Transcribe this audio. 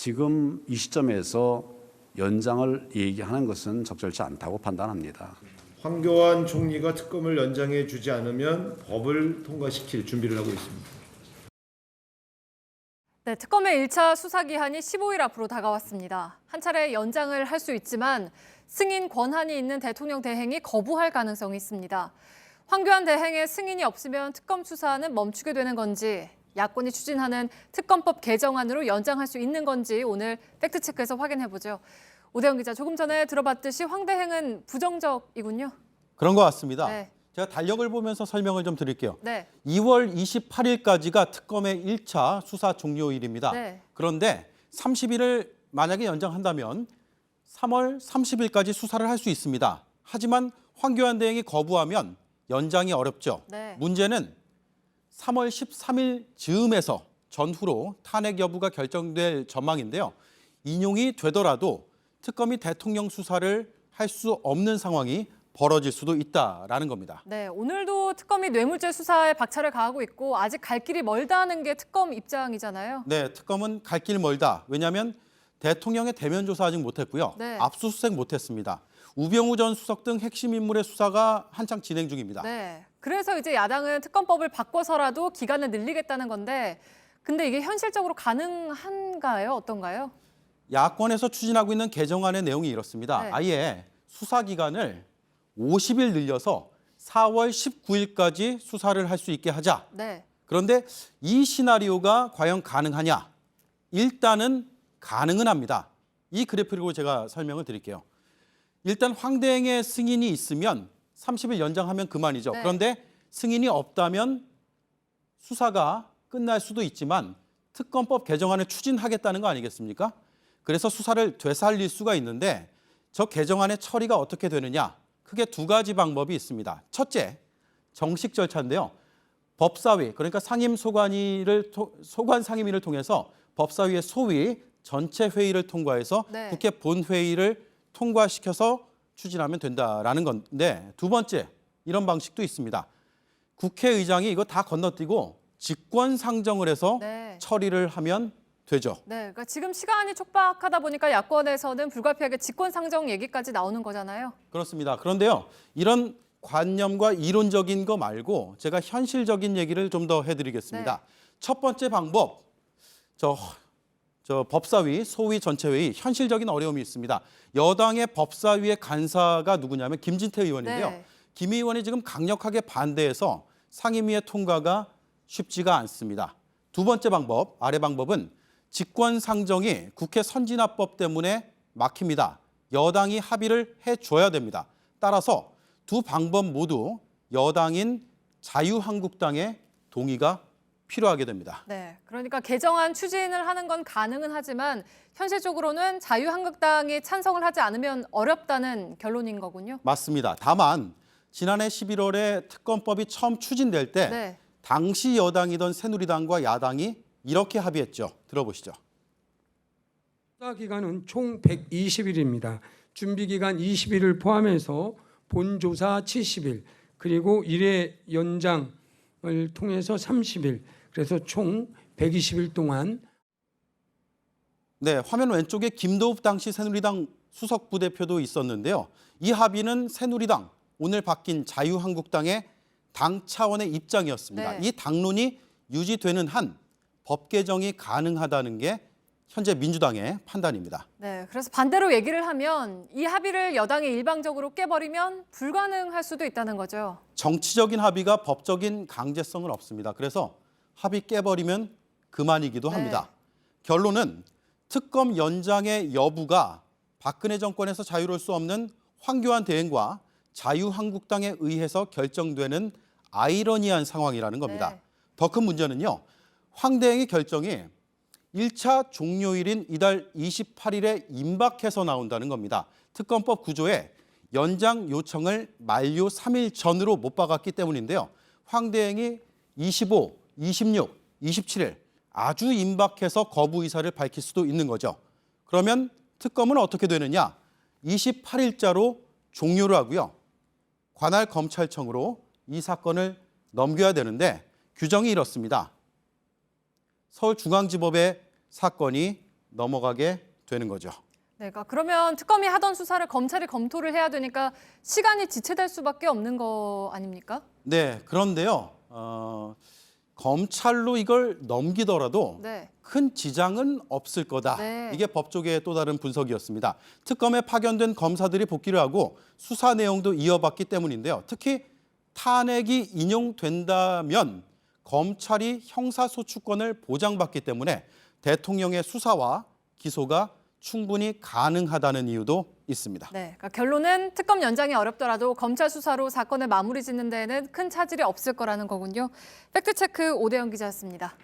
지금 이 시점에서 연장을 얘기하는 것은 적절치 않다고 판단합니다. 황교안 총리가 특검을 연장해 주지 않으면 법을 통과시킬 준비를 하고 있습니다. 네, 특검의 1차 수사 기한이 15일 앞으로 다가왔습니다. 한 차례 연장을 할 수 있지만 승인 권한이 있는 대통령 대행이 거부할 가능성이 있습니다. 황교안 대행의 승인이 없으면 특검 수사는 멈추게 되는 건지, 야권이 추진하는 특검법 개정안으로 연장할 수 있는 건지 오늘 팩트체크에서 확인해보죠. 오대영 기자, 조금 전에 들어봤듯이 황 대행은 부정적이군요. 그런 것 같습니다. 네. 제가 달력을 보면서 설명을 좀 드릴게요. 네. 2월 28일까지가 특검의 1차 수사 종료일입니다. 네. 그런데 30일을 만약에 연장한다면 3월 30일까지 수사를 할 수 있습니다. 하지만 황교안 대행이 거부하면 연장이 어렵죠. 네. 문제는 3월 13일 즈음에서 전후로 탄핵 여부가 결정될 전망인데요. 인용이 되더라도 특검이 대통령 수사를 할 수 없는 상황이 벌어질 수도 있다라는 겁니다. 네, 오늘도 특검이 뇌물죄 수사에 박차를 가하고 있고 아직 갈 길이 멀다는 게 특검 입장이잖아요. 네, 특검은 갈 길 멀다. 왜냐하면 대통령의 대면 조사 아직 못했고요. 네. 압수수색 못했습니다. 우병우 전 수석 등 핵심 인물의 수사가 한창 진행 중입니다. 네, 그래서 이제 야당은 특검법을 바꿔서라도 기간을 늘리겠다는 건데, 근데 이게 현실적으로 가능한가요? 어떤가요? 야권에서 추진하고 있는 개정안의 내용이 이렇습니다. 네. 아예 수사 기간을 50일 늘려서 4월 19일까지 수사를 할 수 있게 하자. 네. 그런데 이 시나리오가 과연 가능하냐? 일단은 가능은 합니다. 이 그래프로 제가 설명을 드릴게요. 일단 황 대행의 승인이 있으면 30일 연장하면 그만이죠. 네. 그런데 승인이 없다면 수사가 끝날 수도 있지만 특검법 개정안을 추진하겠다는 거 아니겠습니까? 그래서 수사를 되살릴 수가 있는데 저 개정안의 처리가 어떻게 되느냐? 크게 두 가지 방법이 있습니다. 첫째, 정식 절차인데요. 법사위, 그러니까 소관 상임위를 통해서 법사위의 소위 전체 회의를 통과해서 네. 국회 본회의를 통과시켜서 추진하면 된다라는 건데, 두 번째, 이런 방식도 있습니다. 국회의장이 이거 다 건너뛰고 직권상정을 해서 네. 처리를 하면 되죠. 네, 그러니까 지금 시간이 촉박하다 보니까 야권에서는 불가피하게 직권상정 얘기까지 나오는 거잖아요. 그렇습니다. 그런데요, 이런 관념과 이론적인 거 말고 제가 현실적인 얘기를 좀 더 해드리겠습니다. 네. 첫 번째 방법, 저 법사위, 소위 전체회의, 현실적인 어려움이 있습니다. 여당의 법사위의 간사가 누구냐면 김진태 의원인데요. 네. 김 의원이 지금 강력하게 반대해서 상임위의 통과가 쉽지가 않습니다. 두 번째 방법, 아래 방법은 직권상정이 국회 선진화법 때문에 막힙니다. 여당이 합의를 해줘야 됩니다. 따라서 두 방법 모두 여당인 자유한국당의 동의가 필요하게 됩니다. 네, 그러니까 개정안 추진을 하는 건 가능은 하지만 현실적으로는 자유한국당이 찬성을 하지 않으면 어렵다는 결론인 거군요. 맞습니다. 다만 지난해 11월에 특검법이 처음 추진될 때 네. 당시 여당이던 새누리당과 야당이 이렇게 합의했죠. 들어보시죠. 수사 기간은 총 120일입니다. 준비 기간 20일을 포함해서 본조사 70일, 그리고 1회 연장을 통해서 30일, 그래서 총 120일 동안. 네, 화면 왼쪽에 김도읍 당시 새누리당 수석 부대표도 있었는데요. 이 합의는 새누리당, 오늘 바뀐 자유한국당의 당 차원의 입장이었습니다. 네. 이 당론이 유지되는 한 법 개정이 가능하다는 게 현재 민주당의 판단입니다. 네, 그래서 반대로 얘기를 하면 이 합의를 여당이 일방적으로 깨버리면 불가능할 수도 있다는 거죠. 정치적인 합의가 법적인 강제성은 없습니다. 그래서 합의 깨버리면 그만이기도 합니다. 결론은 특검 연장의 여부가 박근혜 정권에서 자유로울 수 없는 황교안 대행과 자유한국당에 의해서 결정되는 아이러니한 상황이라는 겁니다. 네. 더 큰 문제는요. 황 대행의 결정이 1차 종료일인 이달 28일에 임박해서 나온다는 겁니다. 특검법 구조에 연장 요청을 만료 3일 전으로 못 박았기 때문인데요. 황 대행이 25, 26, 27일 아주 임박해서 거부 의사를 밝힐 수도 있는 거죠. 그러면 특검은 어떻게 되느냐? 28일자로 종료를 하고요. 관할 검찰청으로 이 사건을 넘겨야 되는데 규정이 이렇습니다. 서울중앙지법의 사건이 넘어가게 되는 거죠. 네, 그러면 특검이 하던 수사를 검찰이 검토를 해야 되니까 시간이 지체될 수밖에 없는 거 아닙니까? 네, 그런데요. 검찰로 이걸 넘기더라도 네. 큰 지장은 없을 거다. 네. 이게 법조계의 또 다른 분석이었습니다. 특검에 파견된 검사들이 복귀를 하고 수사 내용도 이어받기 때문인데요. 특히 탄핵이 인용된다면 검찰이 형사소추권을 보장받기 때문에 대통령의 수사와 기소가 충분히 가능하다는 이유도 있습니다. 네, 결론은 특검 연장이 어렵더라도 검찰 수사로 사건을 마무리 짓는 데에는 큰 차질이 없을 거라는 거군요. 팩트체크 오대영 기자였습니다.